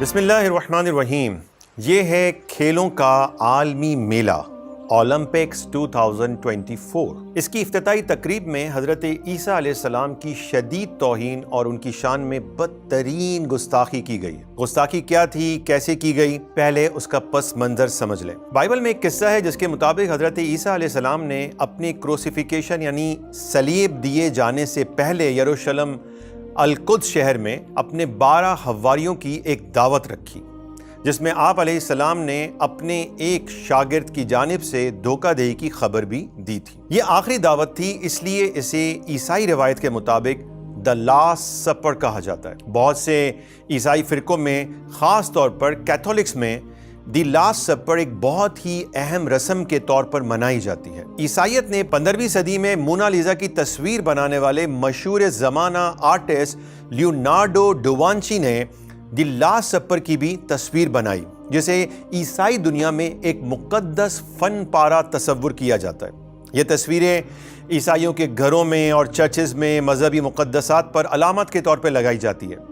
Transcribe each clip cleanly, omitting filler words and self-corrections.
بسم اللہ الرحمن الرحیم۔ یہ ہے کھیلوں کا عالمی میلہ اولمپکس 2024۔ اس کی افتتاحی تقریب میں حضرت عیسیٰ علیہ السلام کی شدید توہین اور ان کی شان میں بدترین گستاخی کی گئی۔ گستاخی کیا تھی، کیسے کی گئی، پہلے اس کا پس منظر سمجھ لیں۔ بائبل میں ایک قصہ ہے جس کے مطابق حضرت عیسیٰ علیہ السلام نے اپنی کروسیفیکیشن یعنی صلیب دیے جانے سے پہلے یروشلم القدس شہر میں اپنے 12 حواریوں کی ایک دعوت رکھی، جس میں آپ علیہ السلام نے اپنے ایک شاگرد کی جانب سے دھوکہ دہی کی خبر بھی دی تھی۔ یہ آخری دعوت تھی، اس لیے اسے عیسائی روایت کے مطابق دی لاسٹ سپر کہا جاتا ہے۔ بہت سے عیسائی فرقوں میں، خاص طور پر کیتھولکس میں، دی لاسٹ سپر ایک بہت ہی اہم رسم کے طور پر منائی جاتی ہے۔ عیسائیت نے 15ویں صدی میں مونا لیزا کی تصویر بنانے والے مشہور زمانہ آرٹسٹ لیونارڈو ڈووانچی نے دی لاسٹ سپر کی بھی تصویر بنائی، جسے عیسائی دنیا میں ایک مقدس فن پارہ تصور کیا جاتا ہے۔ یہ تصویریں عیسائیوں کے گھروں میں اور چرچز میں مذہبی مقدسات پر علامت کے طور پہ لگائی جاتی ہے۔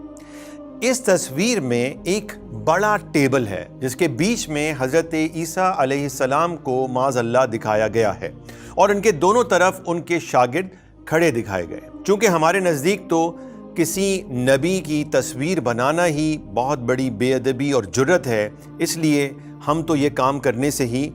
اس تصویر میں ایک بڑا ٹیبل ہے جس کے بیچ میں حضرت عیسیٰ علیہ السلام کو معاذ اللہ دکھایا گیا ہے اور ان کے دونوں طرف ان کے شاگرد کھڑے دکھائے گئے۔ چونکہ ہمارے نزدیک تو کسی نبی کی تصویر بنانا ہی بہت بڑی بے ادبی اور جرت ہے، اس لیے ہم تو یہ کام کرنے سے ہی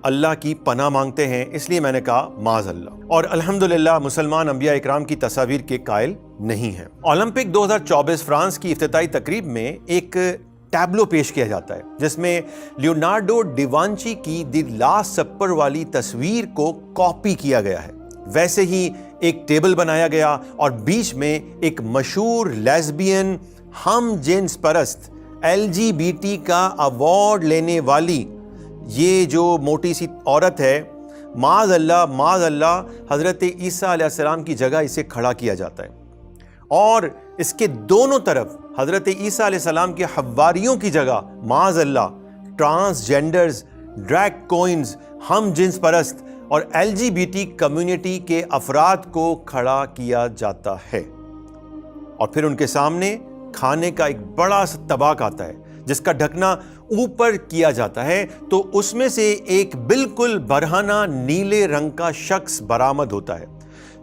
اللہ کی پناہ مانگتے ہیں، اس لیے میں نے کہا معاذ اللہ، اور الحمدللہ مسلمان انبیاء اکرام کی تصاویر کے قائل نہیں ہیں۔ اولمپک 2024 فرانس کی افتتاحی تقریب میں ایک ٹیبلو پیش کیا جاتا ہے جس میں لیونارڈو ڈیوانچی کی دی لاسٹ سپر والی تصویر کو کاپی کیا گیا ہے۔ ویسے ہی ایک ٹیبل بنایا گیا اور بیچ میں ایک مشہور لیزبین ہم جنس پرست LGBT کا ایوارڈ لینے والی یہ جو موٹی سی عورت ہے، معاذ اللہ حضرت عیسیٰ علیہ السلام کی جگہ اسے کھڑا کیا جاتا ہے، اور اس کے دونوں طرف حضرت عیسیٰ علیہ السلام کے حواریوں کی جگہ معاذ اللہ ٹرانسجینڈرز، ڈریگ کوئنز، ہم جنس پرست اور LGBT کمیونٹی کے افراد کو کھڑا کیا جاتا ہے، اور پھر ان کے سامنے کھانے کا ایک بڑا سا طبق آتا ہے جس کا ڈھکنا اوپر کیا جاتا ہے، تو اس میں سے ایک بالکل برہنہ نیلے رنگ کا شخص برآمد ہوتا ہے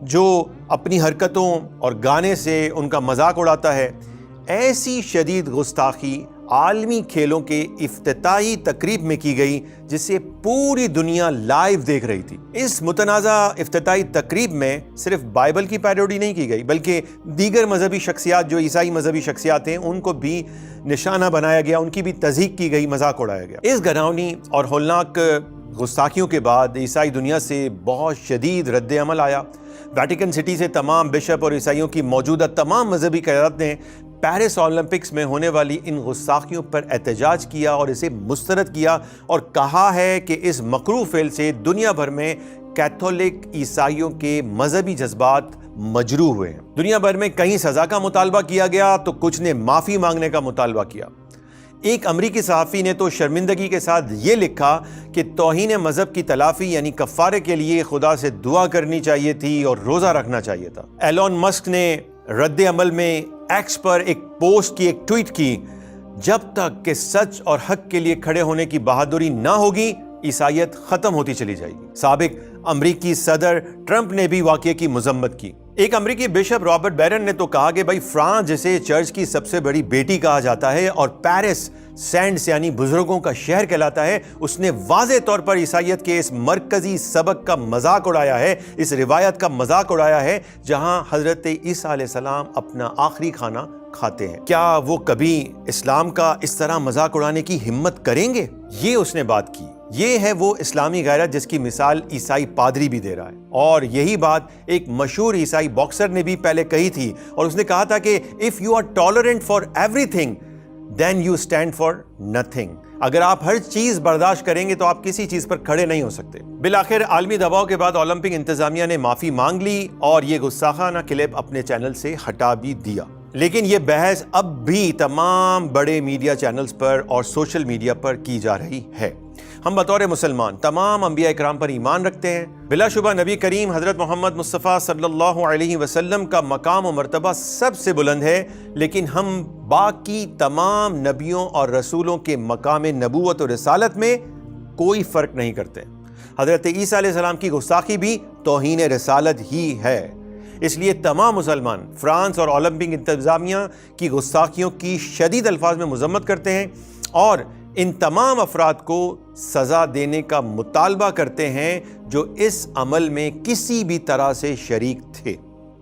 جو اپنی حرکتوں اور گانے سے ان کا مذاق اڑاتا ہے۔ ایسی شدید گستاخی عالمی کھیلوں کے افتتاحی تقریب میں کی گئی جسے پوری دنیا لائیو دیکھ رہی تھی۔ اس متنازع افتتاحی تقریب میں صرف بائبل کی پیروڈی نہیں کی گئی بلکہ دیگر مذہبی شخصیات جو عیسائی مذہبی شخصیات ہیں ان کو بھی نشانہ بنایا گیا، ان کی بھی تضحیک کی گئی، مذاق اڑایا گیا۔ اس گھناؤنی اور ہولناک گستاخیوں کے بعد عیسائی دنیا سے بہت شدید رد عمل آیا۔ ویٹیکن سٹی سے تمام بشپ اور عیسائیوں کی موجودہ تمام مذہبی قیادت نے پیرس اولمپکس میں ہونے والی ان گستاخیوں پر احتجاج کیا اور اسے مسترد کیا، اور کہا ہے کہ اس مکروہ فعل سے دنیا بھر میں کیتھولک عیسائیوں کے مذہبی جذبات مجروح ہوئے ہیں۔ دنیا بھر میں کہیں سزا کا مطالبہ کیا گیا تو کچھ نے معافی مانگنے کا مطالبہ کیا۔ ایک امریکی صحافی نے تو شرمندگی کے ساتھ یہ لکھا کہ توہین مذہب کی تلافی یعنی کفارے کے لیے خدا سے دعا کرنی چاہیے تھی اور روزہ رکھنا چاہیے تھا۔ ایلون مسک نے رد عمل میں ایکس پر ایک پوسٹ کی، ایک ٹویٹ کی، جب تک کہ سچ اور حق کے لیے کھڑے ہونے کی بہادری نہ ہوگی عیسائیت ختم ہوتی چلی جائے گی۔ سابق امریکی صدر ٹرمپ نے بھی واقعے کی مذمت کی۔ ایک امریکی بشپ رابرٹ بیرن نے تو کہا کہ بھائی فرانس جسے چرچ کی سب سے بڑی بیٹی کہا جاتا ہے اور پیرس سینٹس یعنی بزرگوں کا شہر کہلاتا ہے، اس نے واضح طور پر عیسائیت کے اس مرکزی سبق کا مذاق اڑایا ہے، اس روایت کا مذاق اڑایا ہے جہاں حضرت عیسیٰ علیہ السلام اپنا آخری کھانا کھاتے ہیں۔ کیا وہ کبھی اسلام کا اس طرح مذاق اڑانے کی ہمت کریں گے؟ یہ اس نے بات کی۔ یہ ہے وہ اسلامی غیرت جس کی مثال عیسائی پادری بھی دے رہا ہے، اور یہی بات ایک مشہور عیسائی باکسر نے بھی پہلے کہی تھی، اور اس نے کہا تھا کہ if you are tolerant for everything then you stand for nothing۔ اگر آپ ہر چیز برداشت کریں گے تو آپ کسی چیز پر کھڑے نہیں ہو سکتے۔ بالآخر عالمی دباؤ کے بعد اولمپک انتظامیہ نے معافی مانگ لی اور یہ گستاخانہ کلپ اپنے چینل سے ہٹا بھی دیا، لیکن یہ بحث اب بھی تمام بڑے میڈیا چینلز پر اور سوشل میڈیا پر کی جا رہی ہے۔ ہم بطور مسلمان تمام انبیاء اکرام پر ایمان رکھتے ہیں۔ بلا شبہ نبی کریم حضرت محمد مصطفیٰ صلی اللہ علیہ وسلم کا مقام و مرتبہ سب سے بلند ہے، لیکن ہم باقی تمام نبیوں اور رسولوں کے مقام نبوت و رسالت میں کوئی فرق نہیں کرتے۔ حضرت عیسیٰ علیہ السلام کی گستاخی بھی توہین رسالت ہی ہے۔ اس لیے تمام مسلمان فرانس اور اولمپک انتظامیہ کی گستاخیوں کی شدید الفاظ میں مذمت کرتے ہیں اور ان تمام افراد کو سزا دینے کا مطالبہ کرتے ہیں جو اس عمل میں کسی بھی طرح سے شریک تھے۔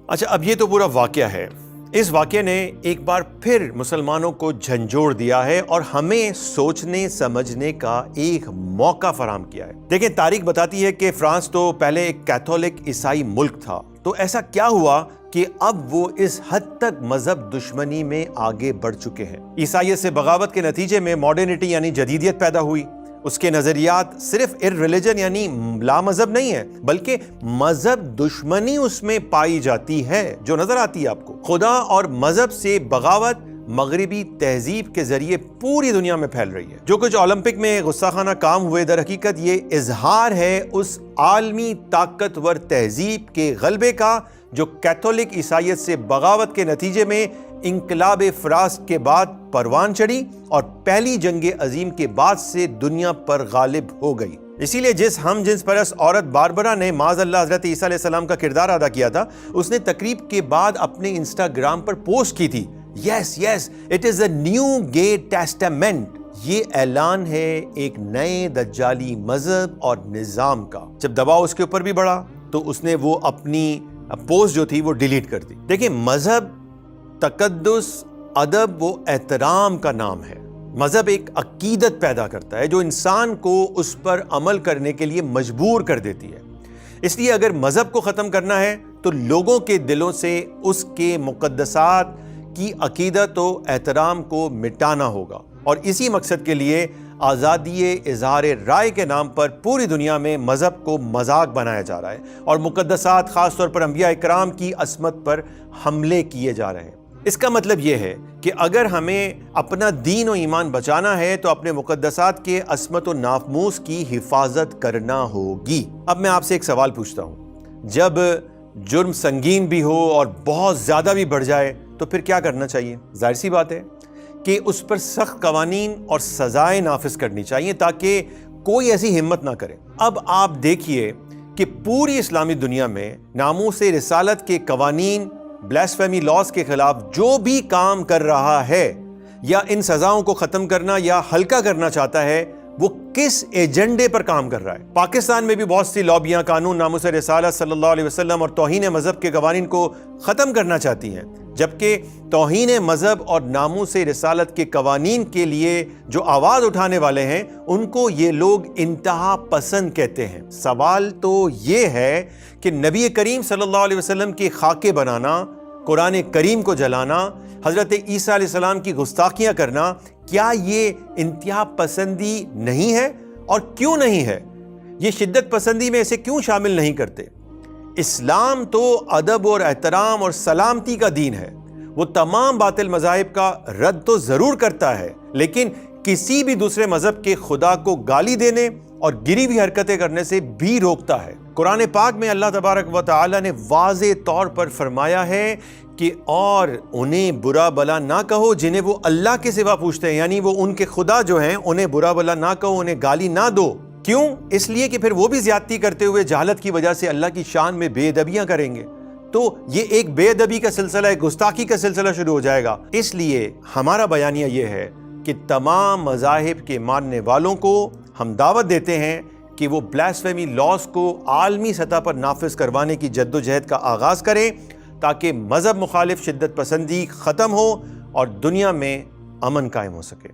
اچھا، اب یہ تو پورا واقعہ ہے۔ اس واقعے نے ایک بار پھر مسلمانوں کو جھنجھوڑ دیا ہے اور ہمیں سوچنے سمجھنے کا ایک موقع فراہم کیا ہے۔ دیکھیں، تاریخ بتاتی ہے کہ فرانس تو پہلے ایک کیتھولک عیسائی ملک تھا، تو ایسا کیا ہوا کہ اب وہ اس حد تک مذہب دشمنی میں آگے بڑھ چکے ہیں۔ عیسائیت سے بغاوت کے نتیجے میں ماڈرنٹی یعنی جدیدیت پیدا ہوئی۔ اس کے نظریات صرف ریلیجن یعنی لا مذہب نہیں ہے، بلکہ مذہب دشمنی اس میں پائی جاتی ہے جو نظر آتی ہے آپ کو۔ خدا اور مذہب سے بغاوت مغربی تہذیب کے ذریعے پوری دنیا میں پھیل رہی ہے۔ جو کچھ اولمپک میں غصہ کام ہوئے، در حقیقت یہ اظہار ہے اس عالمی طاقتور تہذیب کے غلبے کا جو کیتھولک عیسائیت سے بغاوت کے نتیجے میں انقلاب فرانس کے بعد پروان چڑھی اور پہلی جنگ عظیم کے بعد سے دنیا پر غالب ہو گئی۔ اسی لیے جس ہم جنس پرست عورت باربرا نے معاذ اللہ حضرت عیسیٰ علیہ السلام کا کردار ادا کیا تھا، اس نے تقریب کے بعد اپنے انسٹاگرام پر پوسٹ کی تھی، yes it is a new گے ٹیسٹامنٹ۔ یہ اعلان ہے ایک نئے دجالی مذہب اور نظام کا۔ جب دباؤ اس کے اوپر بھی بڑھا تو اس نے وہ اپنی پوسٹ جو تھی وہ ڈیلیٹ کر دی۔ دیکھیں، مذہب تقدس، ادب و احترام کا نام ہے۔ مذہب ایک عقیدت پیدا کرتا ہے جو انسان کو اس پر عمل کرنے کے لیے مجبور کر دیتی ہے۔ اس لیے اگر مذہب کو ختم کرنا ہے تو لوگوں کے دلوں سے اس کے مقدسات کی عقیدت و احترام کو مٹانا ہوگا، اور اسی مقصد کے لیے آزادی اظہار رائے کے نام پر پوری دنیا میں مذہب کو مذاق بنایا جا رہا ہے اور مقدسات، خاص طور پر انبیاء اکرام کی عصمت پر حملے کیے جا رہے ہیں۔ اس کا مطلب یہ ہے کہ اگر ہمیں اپنا دین و ایمان بچانا ہے تو اپنے مقدسات کے عصمت و ناموس کی حفاظت کرنا ہوگی۔ اب میں آپ سے ایک سوال پوچھتا ہوں، جب جرم سنگین بھی ہو اور بہت زیادہ بھی بڑھ جائے تو پھر کیا کرنا چاہیے؟ ظاہر سی بات ہے کہ اس پر سخت قوانین اور سزائیں نافذ کرنی چاہیے تاکہ کوئی ایسی ہمت نہ کرے۔ اب آپ دیکھیے کہ پوری اسلامی دنیا میں ناموس رسالت کے قوانین، بلیسفیمی لاز کے خلاف جو بھی کام کر رہا ہے یا ان سزاؤں کو ختم کرنا یا ہلکا کرنا چاہتا ہے، وہ کس ایجنڈے پر کام کر رہا ہے؟ پاکستان میں بھی بہت سی لابیاں قانون ناموس رسالت صلی اللہ علیہ وسلم اور توہین مذہب کے قوانین کو ختم کرنا چاہتی ہیں، جبکہ توہین مذہب اور ناموس رسالت کے قوانین کے لیے جو آواز اٹھانے والے ہیں ان کو یہ لوگ انتہا پسند کہتے ہیں۔ سوال تو یہ ہے کہ نبی کریم صلی اللہ علیہ وسلم کے خاکے بنانا، قرآن کریم کو جلانا، حضرت عیسیٰ علیہ السلام کی گستاخیاں کرنا، کیا یہ انتہا پسندی نہیں ہے؟ اور کیوں نہیں ہے؟ یہ شدت پسندی میں اسے کیوں شامل نہیں کرتے؟ اسلام تو ادب اور احترام اور سلامتی کا دین ہے۔ وہ تمام باطل مذاہب کا رد تو ضرور کرتا ہے، لیکن کسی بھی دوسرے مذہب کے خدا کو گالی دینے اور گری ہوئی حرکتیں کرنے سے بھی روکتا ہے۔ قرآن پاک میں اللہ تبارک و تعالی نے واضح طور پر فرمایا ہے کہ اور انہیں برا بلا نہ کہو جنہیں وہ اللہ کے سوا پوچھتے ہیں، یعنی وہ ان کے خدا جو ہیں انہیں برا بلا نہ کہو، انہیں گالی نہ دو۔ کیوں؟ اس لیے کہ پھر وہ بھی زیادتی کرتے ہوئے جہالت کی وجہ سے اللہ کی شان میں بے ادبیاں کریں گے، تو یہ ایک بے ادبی کا سلسلہ، ایک گستاخی کا سلسلہ شروع ہو جائے گا۔ اس لیے ہمارا بیانیہ یہ ہے کہ تمام مذاہب کے ماننے والوں کو ہم دعوت دیتے ہیں کہ وہ بلیسفیمی لاز کو عالمی سطح پر نافذ کروانے کی جدوجہد کا آغاز کریں تاکہ مذہب مخالف شدت پسندی ختم ہو اور دنیا میں امن قائم ہو سکے۔